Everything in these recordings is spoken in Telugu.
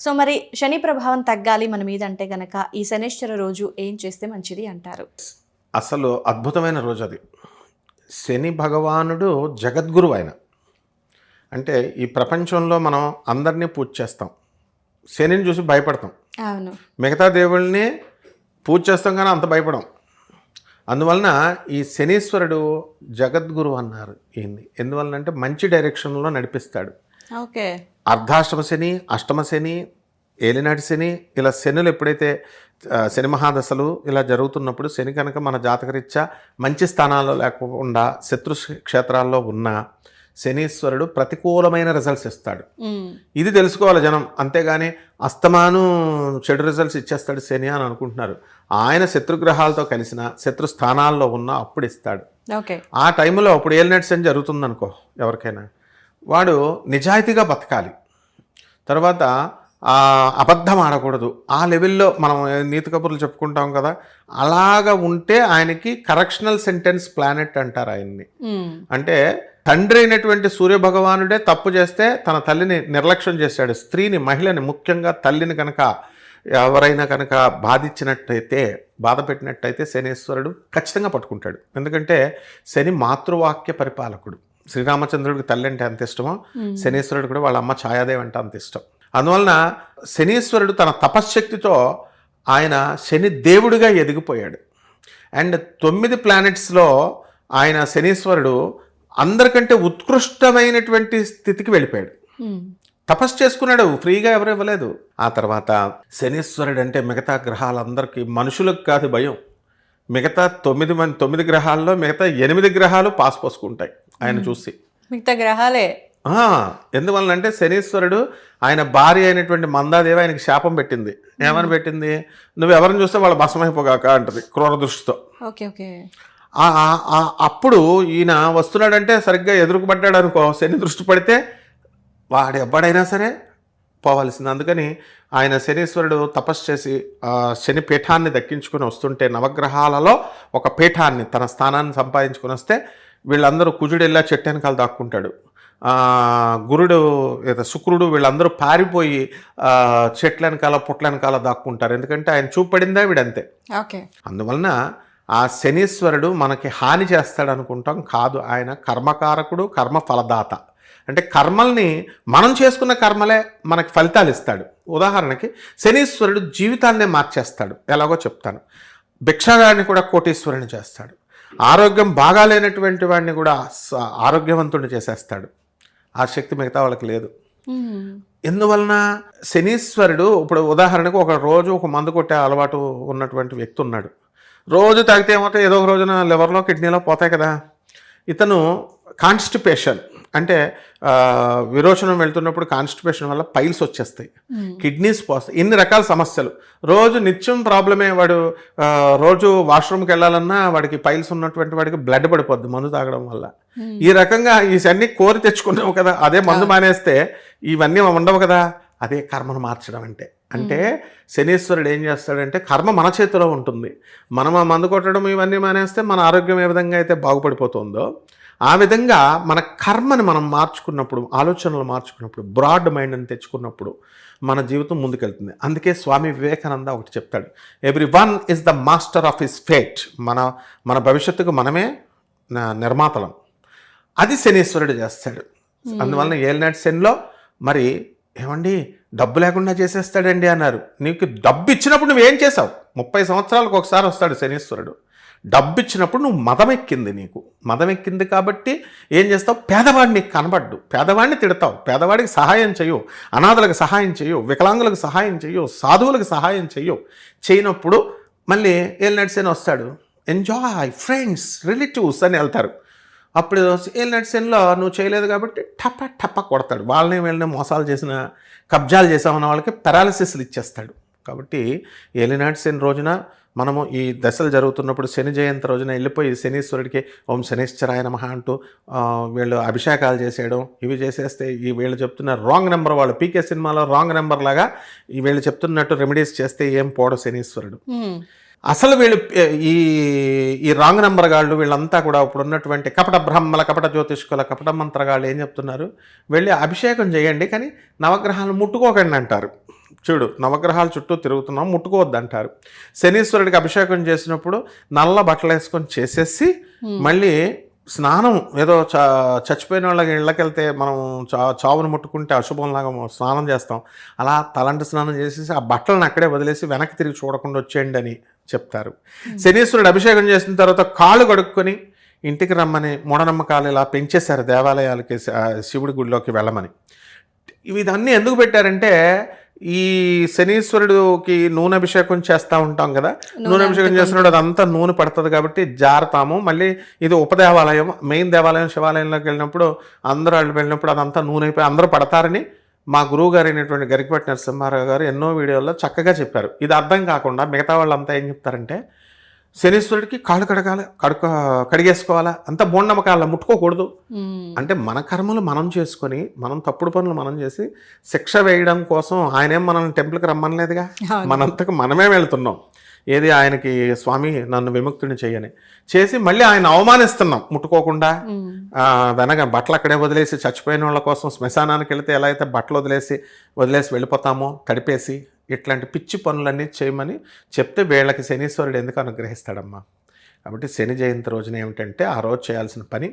సో మరి శని ప్రభావం తగ్గాలి మన మీద అంటే గనక ఈ శనిశ్చర రోజు ఏం చేస్తే మంచిది అంటారు? అసలు అద్భుతమైన రోజు అది. శని భగవానుడు జగద్గురు ఆయన. అంటే ఈ ప్రపంచంలో మనం అందరినీ పూజ చేస్తాం, శనిని చూసి భయపడతాం. అవును, మిగతా దేవుళ్ళని పూజ చేస్తాం కానీ అంత భయపడం. అందువలన ఈ శనీశ్వరుడు జగద్గురు అన్నారు ఈయన్ని. ఎందువలనంటే మంచి డైరెక్షన్లో నడిపిస్తాడు. ఓకే. అర్ధాష్టమ శని, అష్టమ శని, ఏలినాటి శని, ఇలా శనులు ఎప్పుడైతే శని మహాదశలు ఇలా జరుగుతున్నప్పుడు శని కనుక మన జాతకరీత్యా మంచి స్థానాల్లో లేకుండా శత్రు క్షేత్రాల్లో ఉన్న శనీశ్వరుడు ప్రతికూలమైన రిజల్ట్స్ ఇస్తాడు. ఇది తెలుసుకోవాలి జనం. అంతేగాని అస్తమాను చెడు రిజల్ట్స్ ఇచ్చేస్తాడు శని అని అనుకుంటున్నారు. ఆయన శత్రుగ్రహాలతో కలిసిన శత్రు స్థానాల్లో ఉన్న అప్పుడు ఇస్తాడు. ఆ టైంలో అప్పుడు ఏలినాటి శని జరుగుతుందనుకో ఎవరికైనా, వాడు నిజాయితీగా బతకాలి. తర్వాత అబద్ధం ఆడకూడదు. ఆ లెవెల్లో మనం నీతి కబుర్లు చెప్పుకుంటాం కదా, అలాగా ఉంటే ఆయనకి కరెక్షనల్ సెంటెన్స్ ప్లానెట్ అంటారు ఆయన్ని. అంటే తండ్రి అయినటువంటి సూర్యభగవానుడే తప్పు చేస్తే తన తల్లిని నిర్లక్ష్యం చేశాడు. స్త్రీని, మహిళని, ముఖ్యంగా తల్లిని కనుక ఎవరైనా కనుక బాధించినట్టయితే, బాధ పెట్టినట్టయితే శనీశ్వరుడు ఖచ్చితంగా పట్టుకుంటాడు. ఎందుకంటే శని మాతృవాక్య పరిపాలకుడు. శ్రీరామచంద్రుడికి తల్లి అంటే అంత ఇష్టమో శనీశ్వరుడు కూడా వాళ్ళ అమ్మ ఛాయాదేవి అంటే అంత ఇష్టం. అందువలన శనీశ్వరుడు తన తపశ్శక్తితో ఆయన శని దేవుడిగా ఎదిగిపోయాడు. అండ్ 9 ప్లానెట్స్లో ఆయన శనీశ్వరుడు అందరికంటే ఉత్కృష్టమైనటువంటి స్థితికి వెళ్ళిపోయాడు. తపస్సు చేసుకున్నాడు, ఫ్రీగా ఎవరు ఇవ్వలేదు. ఆ తర్వాత శనీశ్వరుడు అంటే మిగతా గ్రహాలందరికీ, మనుషులకు కాదు భయం. మిగతా 9 గ్రహాల్లో మిగతా 8 గ్రహాలు పాస్ పోసుకుంటాయి ఆయన చూసి, మిగతా గ్రహాలే. ఎందువలనంటే శనీశ్వరుడు ఆయన భార్య అయినటువంటి మందాదేవి ఆయనకి శాపం పెట్టింది. ఏమని పెట్టింది? నువ్వు ఎవరిని చూస్తే వాళ్ళు భస్మైపోగాక అంటది క్రూర దృష్టితో. అప్పుడు ఈయన వస్తున్నాడంటే సరిగ్గా ఎదురుకుపడ్డాడు అనుకో, శని దృష్టి పడితే వాడు ఎవ్వడైనా సరే పోవాల్సింది. అందుకని ఆయన శనీశ్వరుడు తపస్సు చేసి శని పీఠాన్ని దక్కించుకుని వస్తుంటే, నవగ్రహాలలో ఒక పీఠాన్ని తన స్థానాన్ని సంపాదించుకుని వస్తే వీళ్ళందరూ కుజుడెల్లా చెట్టు వెనకాల దాక్కుంటాడు. గురుడు, శుక్రుడు వీళ్ళందరూ పారిపోయి చెట్ల వెనకాల పుట్ల వెనకాల దాక్కుంటారు. ఎందుకంటే ఆయన చూపడిందా వీడంతే. అందువలన ఆ శనీశ్వరుడు మనకి హాని చేస్తాడు అనుకుంటాం, కాదు. ఆయన కర్మకారకుడు, కర్మ ఫలదాత. అంటే కర్మల్ని మనం చేసుకున్న కర్మలే మనకి ఫలితాలు ఇస్తాడు. ఉదాహరణకి శనీశ్వరుడు జీవితాన్నే మార్చేస్తాడు. ఎలాగో చెప్తాను. భిక్షగాడిని కూడా కోటీశ్వరుని చేస్తాడు. ఆరోగ్యం బాగాలేనటువంటి వాడిని కూడా ఆరోగ్యవంతుడిని చేసేస్తాడు. ఆ శక్తి మిగతా వాళ్ళకి లేదు. ఎందువలన శనీశ్వరుడు, ఇప్పుడు ఉదాహరణకు ఒక మందు కొట్టే అలవాటు ఉన్నటువంటి వ్యక్తి ఉన్నాడు. రోజు తాగితే ఏమవుతాయి, ఏదో ఒక రోజున లివర్లో కిడ్నీలో పోతాయి కదా. ఇతను కాన్స్టిపేషన్ అంటే విరోచనం వెళ్తున్నప్పుడు కాన్స్టిపేషన్ వల్ల పైల్స్ వచ్చేస్తాయి, కిడ్నీస్ పోస్తాయి, ఇన్ని రకాల సమస్యలు. రోజు నిత్యం ప్రాబ్లమే. వాడు రోజు వాష్రూమ్కి వెళ్ళాలన్నా వాడికి పైల్స్ ఉన్నటువంటి వాడికి బ్లడ్ పడిపోద్ది మందు తాగడం వల్ల. ఈ రకంగా ఇవన్నీ కోరి తెచ్చుకున్నావు కదా, అదే మందు మానేస్తే ఇవన్నీ ఉండవు కదా. అదే కర్మను మార్చడం అంటే శనీశ్వరుడు ఏం చేస్తాడంటే, కర్మ మన చేతిలో ఉంటుంది. మనం ఆ మందు కొట్టడం ఇవన్నీ మానేస్తే మన ఆరోగ్యం ఏ విధంగా అయితే బాగుపడిపోతుందో, ఆ విధంగా మన కర్మని మనం మార్చుకున్నప్పుడు, ఆలోచనలు మార్చుకున్నప్పుడు, బ్రాడ్ మైండ్ని తెచ్చుకున్నప్పుడు మన జీవితం ముందుకెళ్తుంది. అందుకే స్వామి వివేకానంద ఒకటి చెప్తాడు, every one is the master of his fate. మన భవిష్యత్తుకు మనమే నిర్మాతలం. అది శనీశ్వరుడు చేస్తాడు. అందువలన ఏలినాటి శనిలో మరి ఏమండి డబ్బు లేకుండా చేసేస్తాడండి అన్నారు. నీకు డబ్బు ఇచ్చినప్పుడు నువ్వేం చేసావు? 30 సంవత్సరాలకు ఒకసారి వస్తాడు శనీశ్వరుడు. డబ్బు ఇచ్చినప్పుడు నువ్వు మదం ఎక్కింది కాబట్టి ఏం చేస్తావు? పేదవాడిని నీకు కనబడ్డు, పేదవాడిని తిడతావు, పేదవాడికి సహాయం చేయవు, అనాథలకు సహాయం చేయవు, వికలాంగులకు సహాయం చేయవు, సాధువులకు సహాయం చేయనప్పుడు మళ్ళీ ఏలినాటి శని వస్తాడు. ఎంజాయ్ ఫ్రెండ్స్, రిలేటివ్స్ అని వెళ్తారు. అప్పుడు ఏలినాటి శనిలో నువ్వు చేయలేదు కాబట్టి టప్ప కొడతాడు. వీళ్ళని మోసాలు చేసిన, కబ్జాలు చేసామన్న వాళ్ళకి పెరాలసిస్లు ఇచ్చేస్తాడు. కాబట్టి ఏలినాటి శని రోజున మనము ఈ దశలు జరుగుతున్నప్పుడు శని జయంతి రోజున వెళ్ళిపోయి శనీశ్వరుడికి ఓం శనీశ్వరాయ నమః అంటూ వీళ్ళు అభిషేకాలు చేసేయడం, ఇవి చేసేస్తే ఈ వీళ్ళు చెప్తున్న రాంగ్ నెంబర్, వాళ్ళు పీకే సినిమాలో రాంగ్ నెంబర్ లాగా ఈ వీళ్ళు చెప్తున్నట్టు రెమెడీస్ చేస్తే ఏం పోడు శనీశ్వరుడు. అసలు వీళ్ళు ఈ రాంగ్ నెంబర్ గాళ్ళు వీళ్ళంతా కూడా ఇప్పుడు ఉన్నటువంటి కపట బ్రహ్మల, కపట జ్యోతిష్కుల, కపట మంత్రగాళ్ళు ఏం చెప్తున్నారు? వెళ్ళి అభిషేకం చేయండి కానీ నవగ్రహాలను ముట్టుకోకండి అంటారు. చూడు నవగ్రహాల చుట్టూ తిరుగుతున్నాం, ముట్టుకోవద్దు అంటారు. శనీశ్వరుడికి అభిషేకం చేసినప్పుడు నల్ల బట్టలు వేసుకొని చేసేసి మళ్ళీ స్నానం ఏదో చచ్చిపోయిన వాళ్ళకి ఇళ్ళకెళ్తే మనం చావును ముట్టుకుంటే అశుభంలాగా స్నానం చేస్తాం, అలా తలంటి స్నానం చేసేసి ఆ బట్టలను అక్కడే వదిలేసి వెనక్కి తిరిగి చూడకుండా వచ్చేయండి అని చెప్తారు. శనీశ్వరుడు అభిషేకం చేసిన తర్వాత కాళ్ళు కడుక్కొని ఇంటికి రమ్మని మూఢనమ్మకాలు ఇలా పెంచేశారు దేవాలయాలకి, శివుడి గుడిలోకి వెళ్ళమని. ఇవన్నీ ఎందుకు పెట్టారంటే ఈ శనీశ్వరుడికి నూనె అభిషేకం చేస్తూ ఉంటాం కదా, నూనె అభిషేకం చేసినప్పుడు అదంతా నూనె పడుతుంది కాబట్టి జారుతాము. మళ్ళీ ఇది ఉపదేవాలయం, మెయిన్ దేవాలయం శివాలయంలోకి వెళ్ళినప్పుడు అందరూ వాళ్ళు వెళ్ళినప్పుడు అదంతా నూనె అయిపోయి అందరూ పడతారని మా గురువు గారు అయినటువంటి గరికపాటి నరసింహారావు గారు ఎన్నో వీడియోల్లో చక్కగా చెప్పారు. ఇది అర్థం కాకుండా మిగతా వాళ్ళంతా ఏం చెప్తారంటే శనీశ్వరుడికి కాళ్ళు కడిగేసుకోవాలా, అంత మూఢనమ్మకాల ముట్టుకోకూడదు అంటే మన కర్మలు మనం చేసుకొని మనం తప్పుడు పనులు మనం చేసి శిక్ష వేయడం కోసం ఆయనేం మనల్ని టెంపుల్కి రమ్మనలేదుగా, మనంతకు మనమే వెళ్తున్నాం. ఏది ఆయనకి స్వామి నన్ను విముక్తుని చేయని చేసి మళ్ళీ ఆయన అవమానిస్తున్నాం ముట్టుకోకుండా. వెనక బట్టలు అక్కడే వదిలేసి చచ్చిపోయిన వాళ్ళ కోసం శ్మశానానికి వెళితే ఎలా అయితే బట్టలు వదిలేసి వెళ్ళిపోతామో తడిపేసి, ఇట్లాంటి పిచ్చి పనులన్నీ చేయమని చెప్తే వీళ్ళకి శనీశ్వరుడు ఎందుకు అనుగ్రహిస్తాడమ్మా. కాబట్టి శని జయంతి రోజున ఏమిటంటే ఆ రోజు చేయాల్సిన పని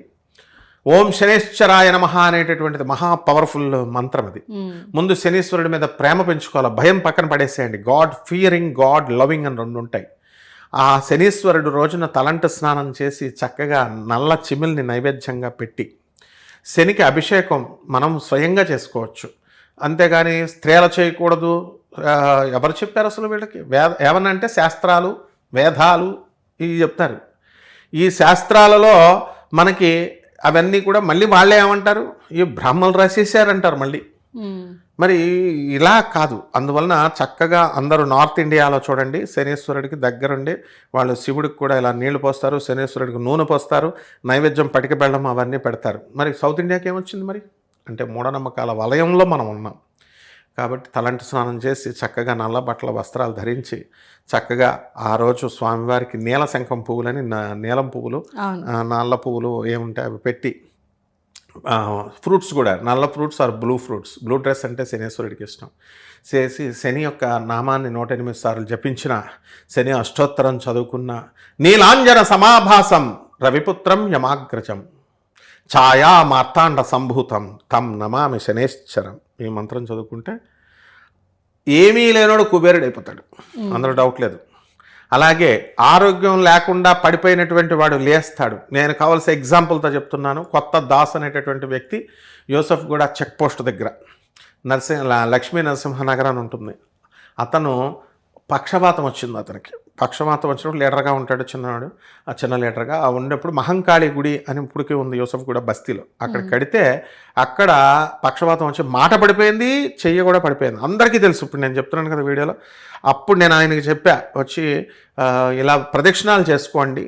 ఓం శనేశ్వరాయ నమః అనేటటువంటిది మహా పవర్ఫుల్ మంత్రం. అది ముందు శనీశ్వరుడి మీద ప్రేమ పెంచుకోవాలి, భయం పక్కన పడేసేయండి. గాడ్ ఫియరింగ్, గాడ్ లవింగ్ అని రెండు ఉంటాయి. ఆ శనీశ్వరుడు రోజున తలంటు స్నానం చేసి చక్కగా నల్ల చిమిల్ని నైవేద్యంగా పెట్టి శనికి అభిషేకం మనం స్వయంగా చేసుకోవచ్చు. అంతేగాని స్త్రీలు చేయకూడదు. ఎవరు చెప్పారు అసలు వీళ్ళకి? ఏమన్నా అంటే శాస్త్రాలు, వేదాలు ఇవి చెప్తారు. ఈ శాస్త్రాలలో మనకి అవన్నీ కూడా మళ్ళీ వాళ్ళే ఏమంటారు, ఈ బ్రాహ్మణులు రాసేసారంటారు మళ్ళీ. మరి ఇలా కాదు. అందువలన చక్కగా అందరూ నార్త్ ఇండియాలో చూడండి శనీశ్వరుడికి దగ్గరుండి వాళ్ళు శివుడికి కూడా ఇలా నీళ్లు పోస్తారు, శనీశ్వరుడికి నూనె పోస్తారు, నైవేద్యం పటిక బెల్లం అవన్నీ పెడతారు. మరి సౌత్ ఇండియాకి ఏమొచ్చింది మరి అంటే మూఢనమ్మకాల వలయంలో మనం ఉన్నాం. కాబట్టి తలంటి స్నానం చేసి చక్కగా నల్ల బట్టల వస్త్రాలు ధరించి చక్కగా ఆ రోజు స్వామివారికి నీల శంఖం పువ్వులని నీలం పువ్వులు, నల్ల పువ్వులు ఏముంటాయి అవి పెట్టి, ఫ్రూట్స్ కూడా నల్ల fruits or blue fruits, blue dress అంటే శనీశ్వరుడికి ఇష్టం, చేసి శని యొక్క నామాన్ని 108 సార్లు జపించిన, శని అష్టోత్తరం చదువుకున్న, నీలాంజన సమాభాసం రవిపుత్రం యమాగ్రజం ఛాయా మార్తాండ సంభూతం తం నమామి శనేశ్వరం. ఈ మంత్రం చదువుకుంటే ఏమీ లేనోడు కుబేరుడు అయిపోతాడు, అందులో డౌట్ లేదు. అలాగే ఆరోగ్యం లేకుండా పడిపోయినటువంటి వాడు లేస్తాడు. నేను కావాల్సిన ఎగ్జాంపుల్తో చెప్తున్నాను. కొత్త దాస్ అనేటటువంటి వ్యక్తి యూసఫ్ కూడా చెక్ పోస్ట్ దగ్గర లక్ష్మీ నరసింహనగర్ అని ఉంటుంది. అతను పక్షవాతం వచ్చింది. అతనికి పక్షవాతం వచ్చినప్పుడు లీడర్గా ఉంటాడు చిన్నవాడు, ఆ చిన్న లీడర్గా ఉన్నప్పుడు మహంకాళి గుడి అని ఇప్పటికీ ఉంది యూసఫ్ కూడా బస్తీలో. అక్కడ కడితే అక్కడ పక్షవాతం వచ్చి మాట పడిపోయింది, చెయ్యి కూడా పడిపోయింది. అందరికీ తెలుసు. ఇప్పుడు నేను చెప్తున్నాను కదా వీడియోలో. అప్పుడు నేను ఆయనకి చెప్పా, వచ్చి ఇలా ప్రదక్షిణాలు చేసుకోండి,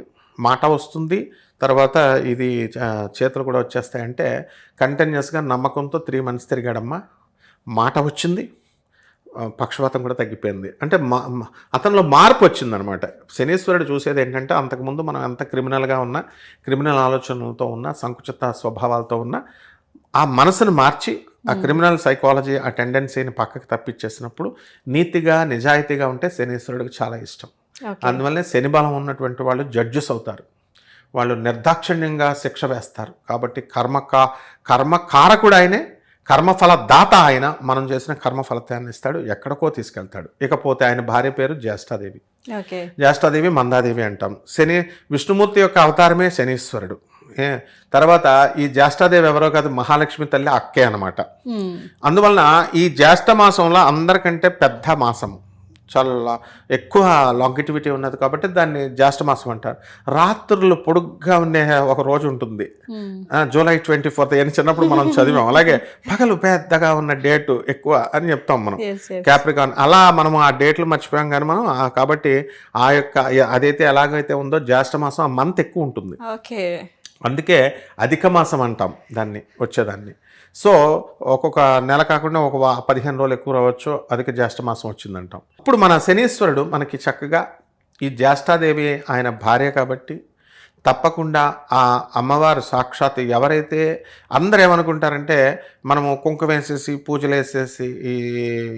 మాట వస్తుంది, తర్వాత ఇది చేతులు కూడా వచ్చేస్తాయంటే కంటిన్యూస్గా నమ్మకంతో 3 months తిరిగాడమ్మా. మాట వచ్చింది, పక్షవాతం కూడా తగ్గిపోయింది. అంటే అతనిలో మార్పు వచ్చిందనమాట. శనీశ్వరుడు చూసేది ఏంటంటే అంతకుముందు మనం ఎంత క్రిమినల్గా ఉన్న, క్రిమినల్ ఆలోచనలతో ఉన్న, సంకుచిత స్వభావాలతో ఉన్న ఆ మనసును మార్చి ఆ క్రిమినల్ సైకాలజీ ఆ టెండెన్సీని పక్కకి తప్పించేసినప్పుడు నీతిగా నిజాయితీగా ఉంటే శనీశ్వరుడికి చాలా ఇష్టం. అందువల్లనే శని బలం ఉన్నటువంటి వాళ్ళు జడ్జెస్ అవుతారు, వాళ్ళు నిర్దాక్షిణ్యంగా శిక్ష వేస్తారు. కాబట్టి కర్మకారకుడు ఆయనే, కర్మఫల దాత ఆయన. మనం చేసిన కర్మఫలతాన్ని ఇస్తాడు, ఎక్కడికో తీసుకెళ్తాడు. ఇకపోతే ఆయన భార్య పేరు జ్యేష్ఠాదేవి. జ్యేష్ఠాదేవి మందాదేవి అంటాం. విష్ణుమూర్తి యొక్క అవతారమే శనీశ్వరుడు. తర్వాత ఈ జ్యేష్ఠాదేవి ఎవరో కాదు, మహాలక్ష్మి తల్లి అక్కే అనమాట. అందువలన ఈ జ్యేష్ఠ మాసంలో అందరికంటే పెద్ద మాసం, చాలా ఎక్కువ లాంగిటివిటీ ఉన్నది కాబట్టి దాన్ని జ్యేష్ఠ మాసం అంటారు. రాత్రులు పొడుగ్గా ఉండే ఒక రోజు ఉంటుంది, జూలై 24th అని చిన్నప్పుడు మనం చదివాం. అలాగే పగలు పెద్దగా ఉన్న డేటు ఎక్కువ అని చెప్తాం మనం, క్యాప్రికాన్. అలా మనం ఆ డేట్లు మర్చిపోయాం కానీ మనం. కాబట్టి ఆ యొక్క అదైతే ఎలాగైతే ఉందో జ్యేష్ఠ మాసం ఆ మంత్ ఎక్కువ ఉంటుంది, అందుకే అధిక మాసం అంటాం దాన్ని, వచ్చేదాన్ని. సో ఒక్కొక్క నెల కాకుండా ఒక 15 రోజులు ఎక్కువ రావచ్చు, అధిక జ్యేష్ఠ మాసం వచ్చిందంటాం. ఇప్పుడు మన శనీశ్వరుడు మనకి చక్కగా ఈ జ్యేష్ఠాదేవి ఆయన భార్య కాబట్టి తప్పకుండా ఆ అమ్మవారు సాక్షాత్ ఎవరైతే అందరు ఏమనుకుంటారంటే మనము కుంకుమ వేసేసి పూజలు వేసేసి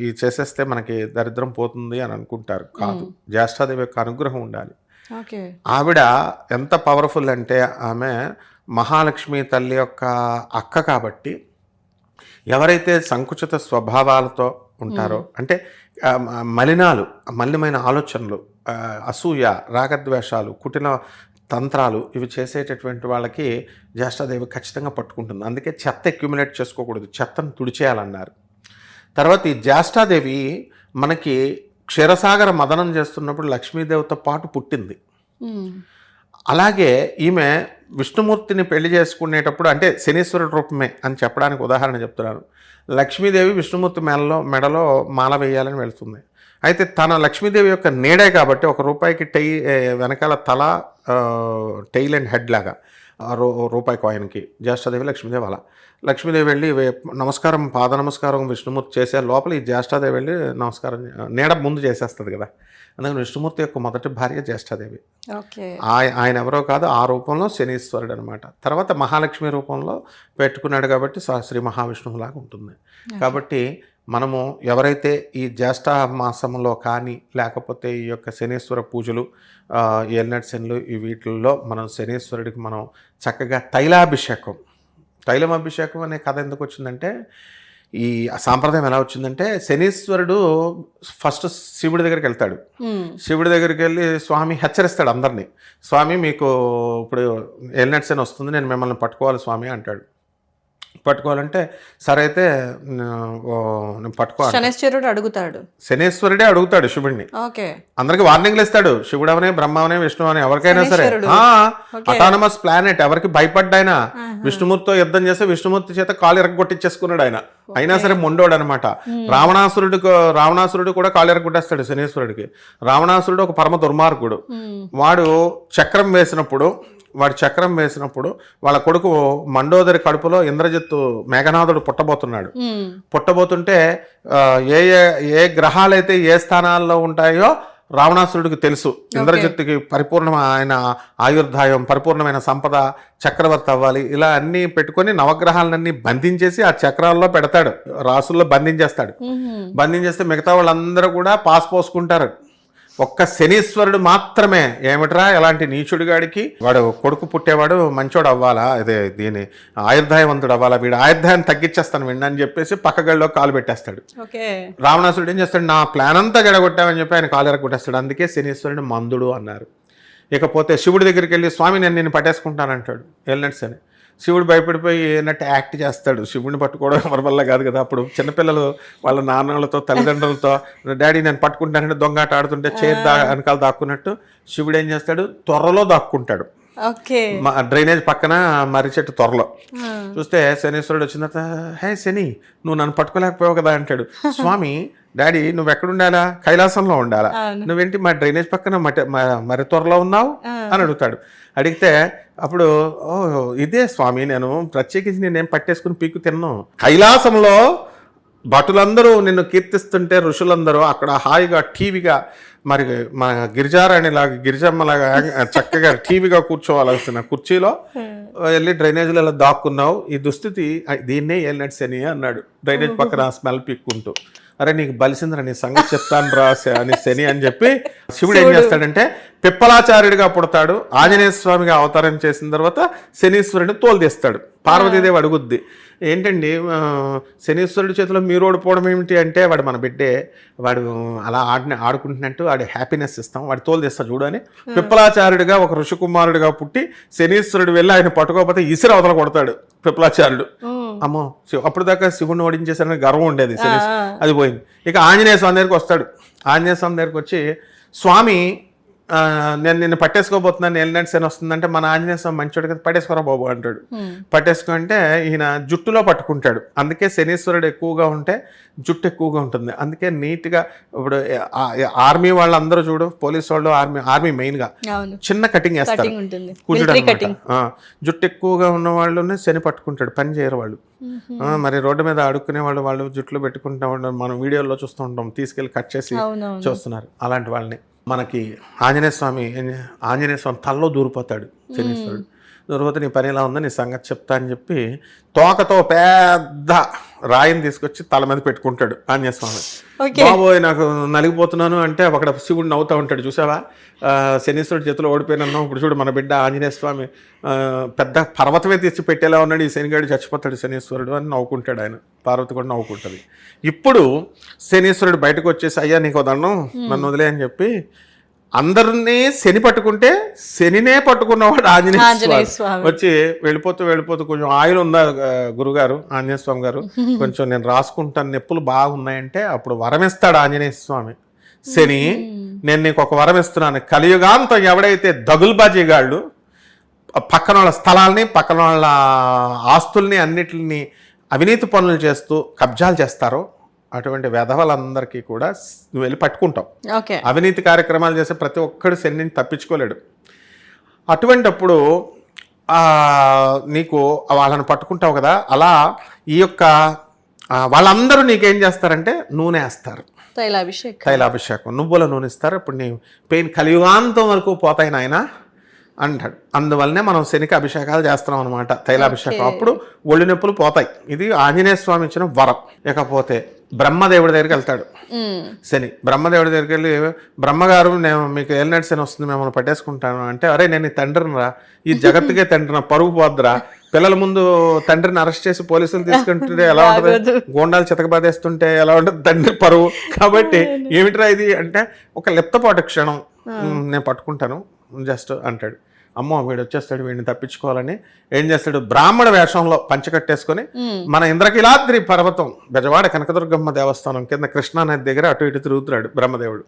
ఈ చేసేస్తే మనకి దరిద్రం పోతుంది అని అనుకుంటారు. కాదు, జ్యేష్ఠాదేవి యొక్క అనుగ్రహం ఉండాలి. ఓకే. ఆవిడ ఎంత పవర్ఫుల్ అంటే ఆమె మహాలక్ష్మి తల్లి యొక్క అక్క కాబట్టి ఎవరైతే సంకుచిత స్వభావాలతో ఉంటారో అంటే మలినమైన ఆలోచనలు, అసూయ, రాగద్వేషాలు, కుటిల తంత్రాలు ఇవి చేసేటటువంటి వాళ్ళకి జ్యేష్ఠాదేవి ఖచ్చితంగా పట్టుకుంటుంది. అందుకే చెత్త అక్యుములేట్ చేసుకోకూడదు, చెత్తను తుడిచేయాలన్నారు. తర్వాత ఈ జ్యేష్ఠాదేవి మనకి క్షీరసాగర మదనం చేస్తున్నప్పుడు లక్ష్మీదేవితో పాటు పుట్టింది. అలాగే ఈమె విష్ణుమూర్తిని పెళ్లి చేసుకునేటప్పుడు అంటే శనీశ్వరుడు రూపమే అని చెప్పడానికి ఉదాహరణ చెప్తున్నాను. లక్ష్మీదేవి విష్ణుమూర్తి మెడలో మాల వేయాలని వెళ్తుంది. అయితే తన లక్ష్మీదేవి యొక్క నీడే కాబట్టి ₹1 వెనకాల తల, టెయిల్ అండ్ హెడ్ లాగా రూపాయి కాయిన్కి జ్యేష్ఠాదేవి లక్ష్మీదేవి అలా లక్ష్మీదేవి వెళ్ళి నమస్కారం, పాద నమస్కారం విష్ణుమూర్తి చేసే లోపల ఈ జ్యేష్ఠాదేవి వెళ్ళి నమస్కారం నీడ ముందు చేసేస్తుంది కదా. అందుకని విష్ణుమూర్తి యొక్క మొదటి భార్య జ్యేష్ఠాదేవి. ఆయన ఎవరో కాదు, ఆ రూపంలో శనీశ్వరుడు అనమాట. తర్వాత మహాలక్ష్మి రూపంలో పెట్టుకున్నాడు కాబట్టి శ్రీ మహావిష్ణువులాగా ఉంటుంది. కాబట్టి మనము ఎవరైతే ఈ జ్యేష్ఠ మాసంలో కానీ లేకపోతే ఈ యొక్క శనీశ్వర పూజలు, ఏలినాటి శనులు ఈ వీటిల్లో మనం శనీశ్వరుడికి మనం చక్కగా తైలం అభిషేకం అనే కథ ఎందుకు వచ్చిందంటే, ఈ సాంప్రదాయం ఎలా వచ్చిందంటే శనీశ్వరుడు ఫస్ట్ శివుడి దగ్గరికి వెళ్తాడు. శివుడి దగ్గరికి వెళ్ళి స్వామి హెచ్చరిస్తాడు అందరినీ, స్వామి మీకు ఇప్పుడు ఏలినాటి శని వస్తుంది, నేను మిమ్మల్ని పట్టుకోవాలి స్వామి అంటాడు. పట్టుకోవాలంటే సరే అయితే నేను పట్టుకోవాలి. శనీశ్వరుడే అడుగుతాడు శివుడిని. అందరికి వార్నింగ్లు ఇస్తాడు. శివుడు అవనే, బ్రహ్మ అవనే, విష్ణు అవనే, ఎవరికైనా సరే అటానమస్ ప్లానెట్, ఎవరికి భయపడ్డాయన విష్ణుమూర్తితో యుద్ధం చేస్తే విష్ణుమూర్తి చేత కాలు ఎరగొట్టించేసుకున్నాడు ఆయన. అయినా సరే మొండోడు అనమాట. రావణాసురుడు కూడా కాలు ఎరగొట్టేస్తాడు శనీశ్వరుడికి. రావణాసురుడు ఒక పరమ దుర్మార్గుడు. వాడు చక్రం వేసినప్పుడు వాళ్ళ కొడుకు మండోదరి కడుపులో ఇంద్రజిత్తు మేఘనాథుడు పుట్టబోతుంటే ఏ గ్రహాలైతే ఏ స్థానాల్లో ఉంటాయో రావణాసురుడికి తెలుసు. ఇంద్రజిత్తుకి ఆయన ఆయుర్దాయం, పరిపూర్ణమైన సంపద, చక్రవర్తి అవ్వాలి, ఇలా అన్నీ పెట్టుకొని నవగ్రహాలన్నీ బంధించేసి ఆ చక్రాల్లో పెడతాడు, రాసుల్లో బంధించేస్తే మిగతా వాళ్ళందరూ కూడా పాస్ పోసుకుంటారు. ఒక్క శనీశ్వరుడు మాత్రమే ఏమిట్రా ఎలాంటి నీచుడిగాడికి, వాడు కొడుకు పుట్టేవాడు మంచోడు అవ్వాలా, దీని ఆయుర్దాయవంతుడు అవ్వాలా, వీడు ఆయుర్దాయాన్ని తగ్గించేస్తాను అని చెప్పేసి పక్క గడిలో కాలు పెట్టేస్తాడు. రావణాసురుడు ఏం చేస్తాడు, నా ప్లాన్ అంతా గడగొట్టామని చెప్పి ఆయన కాలు ఎరగొట్టేస్తాడు. అందుకే శనీశ్వరుడు మందుడు అన్నారు. ఇకపోతే శివుడి దగ్గరికి వెళ్ళి స్వామి నేను నిన్ను పట్టేసుకుంటానంటాడు ఏలినాటి శని. శివుడు భయపడిపోయి ఏనట్టు యాక్ట్ చేస్తాడు. శివుడిని పట్టుకోవడం ఎవరి వల్ల కాదు కదా. అప్పుడు చిన్నపిల్లలు వాళ్ళ నాన్నలతో తల్లిదండ్రులతో డాడీ నేను పట్టుకుంటానంటే దొంగాట ఆడుతుంటే వెనకాల దాక్కున్నట్టు శివుడు ఏం చేస్తాడు, త్వరలో దాక్కుంటాడు. డ్రైనేజ్ పక్కన మర్రి చెట్టు త్వరలో చూస్తే శనీశ్వరుడు వచ్చిన తర్వాత, హే శని నువ్వు నన్ను పట్టుకోలేకపోయావు కదా అంటాడు. స్వామి డాడీ నువ్వు ఎక్కడుండాలా, కైలాసంలో ఉండాలా, నువ్వేంటి మా డ్రైనేజ్ పక్కన మరి త్వరలో ఉన్నావు అని అడుగుతాడు. అడిగితే అప్పుడు ఇదే స్వామి, నేను ప్రత్యేకించి నేనేం పట్టేసుకుని పీకు తిన్నాను, కైలాసంలో భటులందరూ నిన్ను కీర్తిస్తుంటే ఋషులందరూ అక్కడ హాయిగా టీవీగా మరి మన గిరిజమ్మలాగా చక్కగా టీవీగా కూర్చోవాల్సిన కుర్చీలో వెళ్ళి డ్రైనేజ్లో ఇలా దాక్కున్నావు, ఈ దుస్థితి దీన్నే ఏలినాటి శని అన్నాడు. డ్రైనేజ్ పక్కన స్మెల్ పీక్కుంటూ, అరే నీకు బలిసిందిరా, నీ సంగతి చెప్తాను రా అని శని అని చెప్పి శివుడు ఏం చేస్తాడంటే పిప్పలాచార్యుడిగా పుడతాడు. ఆంజనేయ స్వామిగా అవతారం చేసిన తర్వాత శనీశ్వరుడిని తోలుతీస్తాడు. పార్వతీదేవి అడుగుద్ది, ఏంటండి శనీశ్వరుడి చేతిలో మీరు ఓడిపోవడం ఏమిటి అంటే, వాడు మన బిడ్డే, వాడు అలా ఆడుకుంటున్నట్టు వాడు హ్యాపీనెస్ ఇస్తాం, వాడు తోలుతీస్తాడు చూడు అని పిప్పలాచార్యుడిగా ఒక ఋషికుమారుడిగా పుట్టి శనీశ్వరుడు వెళ్ళి ఆయన పట్టుకోకపోతే ఇసిరి అవతల కొడతాడు పిప్పలాచార్యుడు. అమ్మో అప్పుడు దాకా శివుడిని ఓడించేసారని గర్వం ఉండేది, అది పోయింది. ఇక ఆంజనేయ స్వామి దగ్గరికి వస్తాడు. ఆంజనేయ స్వామి దగ్గరికి వచ్చి, స్వామి నేను నిన్ను పట్టేసుకోబోతున్నాను, ఏలినాటి శని వస్తుందంటే మన ఆంజనేయ స్వామి మంచోడు కదా, పట్టేసుకోరా బాబు అంటాడు. పట్టేసుకుంటే ఈయన జుట్టులో పట్టుకుంటాడు. అందుకే శనీశ్వరుడు ఎక్కువగా ఉంటే జుట్టు ఎక్కువగా ఉంటుంది. అందుకే నీట్గా ఇప్పుడు ఆర్మీ వాళ్ళందరూ చూడు, పోలీసు వాళ్ళు, ఆర్మీ మెయిన్గా చిన్న కటింగ్ వేస్తారు, జుట్టు ఎక్కువగా ఉన్న వాళ్ళు శని పట్టుకుంటాడు, పని చేయరు వాళ్ళు. మరి రోడ్డు మీద ఆడుకునే వాళ్ళు జుట్లు పెట్టుకుంటా ఉంటాం, మనం వీడియోలో చూస్తూ ఉంటాం, తీసుకెళ్ళి కట్ చేసి చూస్తున్నారు. అలాంటి వాళ్ళని మనకి ఆంజనేయ స్వామి తలలో దూరిపోతాడు శనీశ్వరుడు. దూరిపోతే నీ పని ఎలా ఉందో నీ సంగతి చెప్తా అని చెప్పి తోకతో పెద్ద రాయిని తీసుకొచ్చి తల మీద పెట్టుకుంటాడు ఆంజనేయ స్వామి. బాబోయ్ నాకు నలిగిపోతున్నాను అంటే అక్కడ శివుడు నవ్వుతూ ఉంటాడు, చూసావా శనీశ్వరుడు చేతిలో ఓడిపోయినాను, ఇప్పుడు చూడు మన బిడ్డ ఆంజనేయ స్వామి పెద్ద పర్వతమే తెచ్చి పెట్టేలా ఉన్నాడు, ఈ శనిగాడు చచ్చిపోతాడు శనీశ్వరుడు అని నవ్వుకుంటాడు ఆయన. పార్వతి కూడా నవ్వుకుంటుంది. ఇప్పుడు శనీశ్వరుడు బయటకు వచ్చేసి అయ్యా నీకు దండం నన్ను వదిలే అని చెప్పి అందరినీ శని పట్టుకుంటే శనినే పట్టుకున్నవాడు ఆంజనేయ స్వామి వచ్చి వెళ్ళిపోతూ కొంచెం ఆయిల్ ఉందా గురుగారు ఆంజనేయ స్వామి గారు, కొంచెం నేను రాసుకుంటాను నొప్పులు బాగున్నాయంటే అప్పుడు వరం ఇస్తాడు ఆంజనేయ స్వామి. శని నేను నీకు ఒక వరం ఇస్తున్నాను, కలియుగాంతం ఎవడైతే దగుల్బాజీగాళ్ళు పక్కన వాళ్ళ స్థలాల్ని పక్కన వాళ్ళ ఆస్తుల్ని అన్నిటిని అవినీతి పనులు చేస్తూ కబ్జాలు చేస్తారో అటువంటి వెధవలందరికీ కూడా నువ్వు వెళ్ళి పట్టుకుంటావు. అవినీతి కార్యక్రమాలు చేసే ప్రతి ఒక్కడు శని నుంచి తప్పించుకోలేడు. అటువంటప్పుడు నీకు వాళ్ళని పట్టుకుంటావు కదా, అలా ఈ యొక్క వాళ్ళందరూ నీకేం చేస్తారంటే నూనె వేస్తారు, తైలాభిషేకం నువ్వుల నూనె ఇస్తారు. ఇప్పుడు నీ పెయిన్ కలియుగాంతం వరకు పోతాయి నాయన అంటాడు. అందువల్లనే మనం శనికి అభిషేకాలు చేస్తున్నాం అనమాట, తైలాభిషేకం. అప్పుడు ఒళ్ళు నొప్పులు పోతాయి. ఇది ఆంజనేయ స్వామి ఇచ్చిన వరం. ఇకపోతే బ్రహ్మదేవుడి దగ్గరికి వెళ్తాడు శని. బ్రహ్మదేవుడి దగ్గరికి వెళ్ళి బ్రహ్మగారు నేను మీకు ఏలినాటి శని వస్తుంది మిమ్మల్ని పట్టేసుకుంటాను అంటే, అరే నేను తండ్రినిరా, ఈ జగత్తుకే తండ్రిన, పరుగు పోద్దురా, పిల్లల ముందు తండ్రిని అరెస్ట్ చేసి పోలీసులు తీసుకుంటుంటే ఎలా ఉంటుంది, గోండాలు చితకబాదేస్తుంటే ఎలా ఉంటుంది తండ్రి పరువు. కాబట్టి ఏమిట్రా ఇది అంటే ఒక లిప్తపాటు క్షణం నేను పట్టుకుంటాను జస్ట్ అంటాడు. అమ్మో వీడు వచ్చేస్తాడు, వీడిని తప్పించుకోవాలని ఏం చేస్తాడు, బ్రాహ్మణ వేషంలో పంచకట్టేసుకొని మన ఇంద్రకీలాద్రి పర్వతం బెజవాడ కనకదుర్గమ్మ దేవస్థానం కింద కృష్ణానది దగ్గర అటు ఇటు తిరుగుతున్నాడు బ్రహ్మదేవుడు.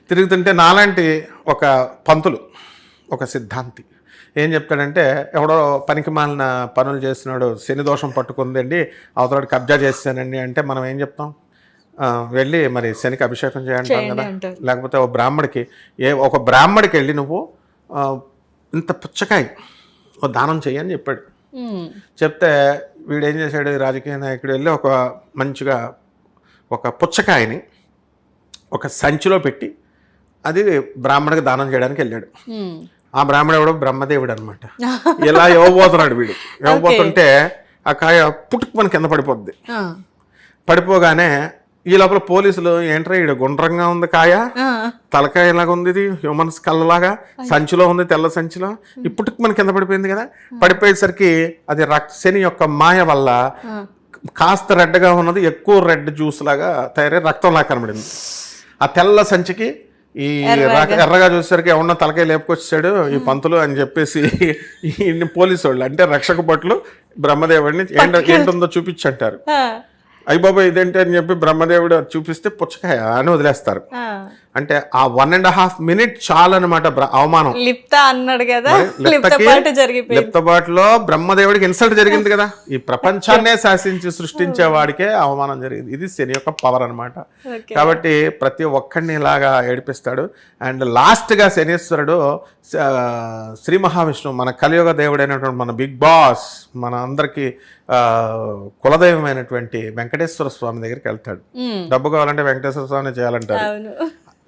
తిరుగుతుంటే నాలాంటి ఒక పంతులు ఒక సిద్ధాంతి ఏం చెప్తాడంటే, ఎవడో పనికి మాలిన పనులు చేస్తున్నాడు, శని దోషం పట్టుకుందండి, అవతలాడు కబ్జా చేస్తానండి అంటే మనం ఏం చెప్తాం, వెళ్ళి మరి శనికి అభిషేకం చేయంటాం కదా. లేకపోతే ఒక బ్రాహ్మడికి వెళ్ళి నువ్వు ఇంత పుచ్చకాయ ఒక దానం చెయ్యని చెప్పాడు. చెప్తే వీడు ఏం చేశాడు, రాజకీయ నాయకుడు వెళ్ళి ఒక మంచిగా ఒక పుచ్చకాయని ఒక సంచిలో పెట్టి అది బ్రాహ్మడికి దానం చేయడానికి వెళ్ళాడు. ఆ బ్రాహ్మడు ఎవడో బ్రహ్మదేవుడు అనమాట. ఇలా ఇవ్వబోతున్నాడు వీడు. ఇవ్వబోతుంటే ఆ కాయ పుట్టుకుని కింద పడిపోద్ది. పడిపోగానే ఈ లోపల పోలీసులు ఏంట్రా ఈడ గుండ్రంగా ఉంది కాయ, తలకాయ ఇలాగా ఉంది, ఇది హ్యూమన్స్ కళ్ళలాగా సంచిలో ఉంది, తెల్ల సంచిలో, ఇప్పటికి మన కింద పడిపోయింది కదా. పడిపోయేసరికి అది శని యొక్క మాయ వల్ల కాస్త రెడ్గా ఉన్నది ఎక్కువ రెడ్ జ్యూస్ లాగా తయారై రక్తంలా కనబడింది. ఆ తెల్ల సంచికి ఈ ఎర్రగా చూసేసరికి ఎవరన్నా తలకాయ లేపుకొచ్చాడు ఈ పంతులు అని చెప్పేసి ఈ పోలీసు వాళ్ళు అంటే రక్షక భటులు బ్రహ్మదేవుడిని ఏంటుందో చూపించంటారు. అయ్య బాబా ఇదేంటి అని చెప్పి బ్రహ్మదేవుడు చూపిస్తే పుచ్చకాయ అని వదిలేస్తారు. అంటే ఆ 1.5 minute చాలన్నమాట అవమానం. అన్నాడు కదా, లిప్తబాటులో బ్రహ్మదేవుడికి ఇన్సల్ట్ జరిగింది కదా. ఈ ప్రపంచాన్నే శాసించి సృష్టించే వాడికే అవమానం జరిగింది. ఇది శని యొక్క పవర్ అనమాట. కాబట్టి ప్రతి ఒక్కడిని ఇలాగా ఏడిపిస్తాడు. అండ్ లాస్ట్ గా శనీశ్వరుడు శ్రీ మహావిష్ణువు మన కలియుగ దేవుడైనటువంటి మన బిగ్ బాస్ మన అందరికి కులదైవమైనటువంటి వెంకటేశ్వర స్వామి దగ్గరికి వెళ్తాడు. డబ్బు కావాలంటే వెంకటేశ్వర స్వామిని చేయాలంటారు.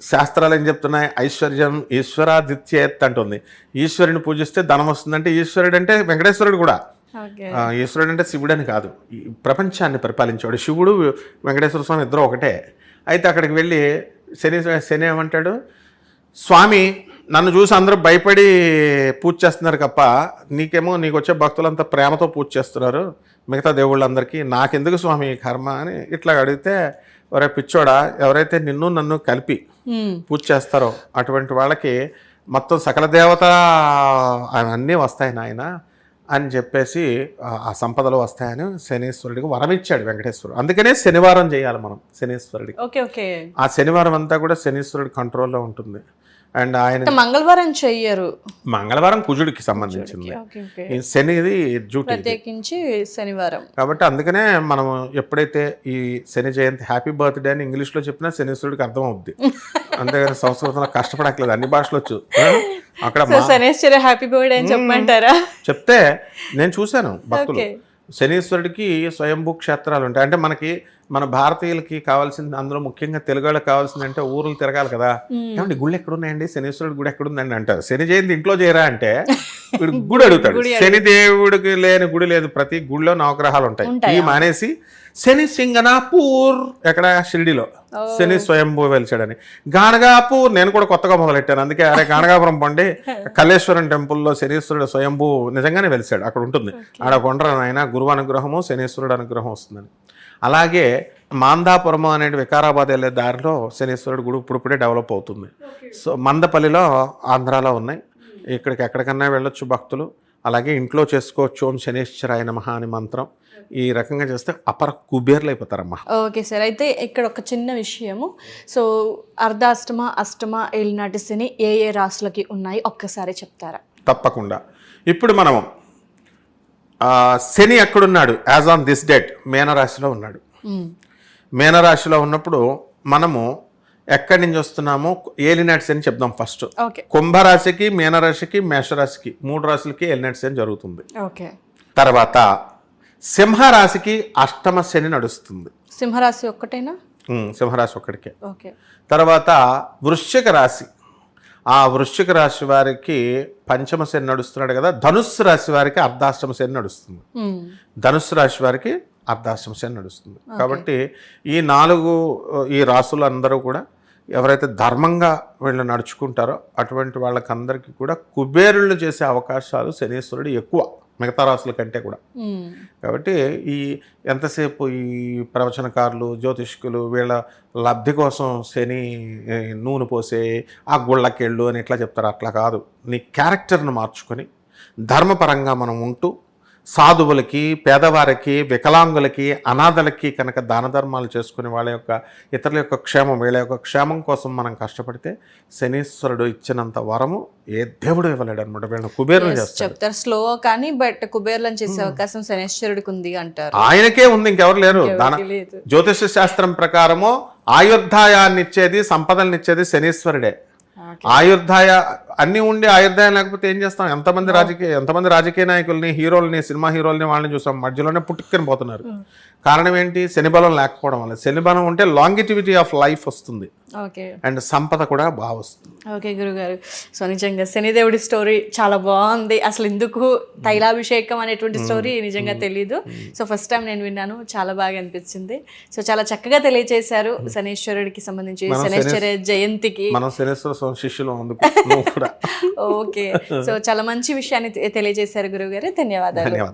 శాస్త్రాలు ఏం చెప్తున్నాయి, ఐశ్వర్యం ఈశ్వరాదిత్యేత్ అంటుంది. ఈశ్వరుని పూజిస్తే ధనం వస్తుందంటే ఈశ్వరుడు అంటే వెంకటేశ్వరుడు కూడా. ఈశ్వరుడు అంటే శివుడు అని కాదు, ఈ ప్రపంచాన్ని పరిపాలించేవాడు. శివుడు వెంకటేశ్వర స్వామి ఇద్దరు ఒకటే. అయితే అక్కడికి వెళ్ళి శని ఏమంటాడు, స్వామి నన్ను చూసి అందరూ భయపడి పూజ చేస్తున్నారు తప్ప నీకు వచ్చే భక్తులంతా ప్రేమతో పూజ చేస్తున్నారు మిగతా దేవుళ్ళందరికీ, నాకెందుకు స్వామి కర్మ అని ఇట్లా అడిగితే, ఒరే పిచ్చోడా, ఎవరైతే నిన్ను నన్ను కలిపి పూజ చేస్తారో అటువంటి వాళ్ళకి మొత్తం సకల దేవత అన్నీ వస్తాయి నాయన అని చెప్పేసి ఆ సంపదలు వస్తాయని శనీశ్వరుడికి వరం ఇచ్చాడు వెంకటేశ్వరుడు. అందుకనే శనివారం చేయాలి మనం శనీశ్వరుడికి. ఆ శనివారం అంతా కూడా శనీశ్వరుడి కంట్రోల్లో ఉంటుంది. అండ్ ఆయన మంగళవారం చెయ్యరు, మంగళవారం కుజుడికి సంబంధించింది, శనిది డ్యూటీ ప్రత్యేకించి శనివారం. కాబట్టి అందుకనే మనం ఎప్పుడైతే ఈ శని జయంతి హ్యాపీ బర్త్డే అని ఇంగ్లీష్ లో చెప్పినా శనీశ్వరుడికి అర్థం అవుద్ది. అంతేగాని సంస్కృతంలో కష్టపడట్లేదు, అన్ని భాషలు వచ్చు. అక్కడ శనేశ్వర హ్యాపీ బర్త్డే అని చెప్పమంటారా? చెప్తే నేను చూశాను భక్తులు శనీశ్వరుడికి స్వయంభూ క్షేత్రాలు ఉంటాయి. అంటే మనకి మన భారతీయులకి కావాల్సింది, అందులో ముఖ్యంగా తెలుగు వాళ్ళకి కావాల్సింది అంటే ఊర్లు తిరగాలి కదా. ఏమంటే గుళ్ళు ఎక్కడున్నాయండి, శనీశ్వరుడు గుడి ఎక్కడుందండి అంటారు. శని జయంతి ఇంట్లో చేయరా అంటే వీడు గుడి అడుగుతాడు. శని దేవుడికి లేని గుడి లేదు, ప్రతి గుడిలో నవగ్రహాలు ఉంటాయి. ఈ మానేసి శని సింగనాపూర్ ఎక్కడ షిరిడిలో శని స్వయంభూ వెలిచాడని. గాణగాపూర్ నేను కూడా కొత్తగా మొదలెట్టాను, అందుకే అరే గాణగాపురం పండి కల్లేశ్వరం టెంపుల్లో శనీశ్వరుడు స్వయంభూ నిజంగానే వెలిచాడు, అక్కడ ఉంటుంది. ఆడ కొండర ఆయన గురువు అనుగ్రహము శనీశ్వరుడు అనుగ్రహం వస్తుందని. అలాగే మాందాపురము అనే వికారాబాద్ వెళ్ళే దారిలో శనీశ్వరుడు గుడి ఇప్పుడిప్పుడే డెవలప్ అవుతుంది. సో మందపల్లిలో ఆంధ్రాలో ఉన్నాయి. ఇక్కడికి ఎక్కడికన్నా వెళ్ళొచ్చు భక్తులు. అలాగే ఇంట్లో చేసుకోవచ్చు ఓం శనీశ్వరాయ నమః అని మంత్రం. ఈ రకంగా చేస్తే అపర కుబేర్లు అయిపోతారమ్మా. ఓకే సార్, అయితే ఇక్కడ ఒక చిన్న విషయము. సో అర్ధాష్టమ అష్టమ ఏలినాటి శని ఏ ఏ రాశులకి ఉన్నాయి ఒక్కసారి చెప్తారా? తప్పకుండా. ఇప్పుడు మనం శని ఎక్కడున్నాడు? యాజ్ ఆన్ దిస్ డేట్ మీనరాశిలో ఉన్నాడు. మీనరాశిలో ఉన్నప్పుడు మనము ఎక్కడి నుంచి వస్తున్నామో ఏలినాటి శని చెప్దాం ఫస్ట్. కుంభరాశికి, మీనరాశికి, మేషరాశికి 3 రాశులకి ఏలినాటి శని జరుగుతుంది. తర్వాత సింహరాశికి అష్టమ శని నడుస్తుంది. సింహరాశి ఒక్కటేనా? సింహరాశి ఒక్కడికే. తర్వాత వృశ్చిక రాశి, ఆ వృశ్చిక రాశి వారికి పంచమ శని నడుస్తున్నాడు కదా. ధనుస్సు రాశి వారికి అర్ధాష్టమ శని నడుస్తుంది. ధనుస్సు రాశి వారికి అర్ధాష్టమ శని నడుస్తుంది. కాబట్టి ఈ రాశులు అందరూ కూడా ఎవరైతే ధర్మంగా వీళ్ళు నడుచుకుంటారో అటువంటి వాళ్ళకందరికీ కూడా కుబేరుళ్ళు చేసే అవకాశాలు శనీశ్వరుడు ఎక్కువ మిగతా రాశుల కంటే కూడా. కాబట్టి ఎంతసేపు ఈ ప్రవచనకారులు, జ్యోతిష్కులు వీళ్ళ లబ్ధి కోసం శని నూనె పోసే ఆ గుళ్ళకెళ్ళు అని ఇట్లా చెప్తారు. అట్లా కాదు. నీ క్యారెక్టర్ను మార్చుకొని ధర్మపరంగా మనం ఉంటూ సాధువులకి, పేదవారికి, వికలాంగులకి, అనాథలకి కనుక దాన ధర్మాలు చేసుకుని వాళ్ళ యొక్క ఇతరుల యొక్క క్షేమం, వీళ్ళ యొక్క క్షేమం కోసం మనం కష్టపడితే శనీశ్వరుడు ఇచ్చినంత వరము ఏ దేవుడు ఇవ్వలేడు అనమాట. వీళ్ళని కుబేరులు చేస్తారు. చెప్తారు స్లో కానీ, బట్ కుబేర్లను చేసే అవకాశం శనీశ్వరుడికి ఉంది అంటారు. ఆయనకే ఉంది, ఇంకెవరు లేరు. జ్యోతిష శాస్త్రం ప్రకారము ఆయుర్దాయాన్ని ఇచ్చేది, సంపదల్నిచ్చేది శనీశ్వరుడే. ఆయుర్దాయ అన్ని ఉండి ఆయుర్దాయం లేకపోతే ఏం చేస్తాం? ఎంతమంది రాజకీయ నాయకుల్ని, హీరోల్ని, సినిమా హీరోల్ని వాళ్ళని చూసాం, మధ్యలోనే పుట్టుకొని పోతున్నారు. కారణం ఏంటి? శనిబలం లేకపోవడం వల్ల. శనిబలం ఉంటే లాంగిటివిటీ ఆఫ్ లైఫ్ వస్తుంది, అండ్ సంపద కూడా బాగా వస్తుంది. ఓకే గురుగారు, సో నిజంగా శనిదేవుడి స్టోరీ చాలా బాగుంది. అసలు ఎందుకు తైలాభిషేకం అనేటువంటి స్టోరీ నిజంగా తెలీదు. సో ఫస్ట్ టైం నేను విన్నాను, చాలా బాగా అనిపించింది. సో చాలా చక్కగా తెలియజేశారు శనీశ్వరుడికి సంబంధించి, శనీశ్వర జయంతికి. మనం శనీశ్వర శిష్యులు. ఓకే, సో చాలా మంచి విషయాన్ని తెలియజేశారు గురుగారు. ధన్యవాదాలు.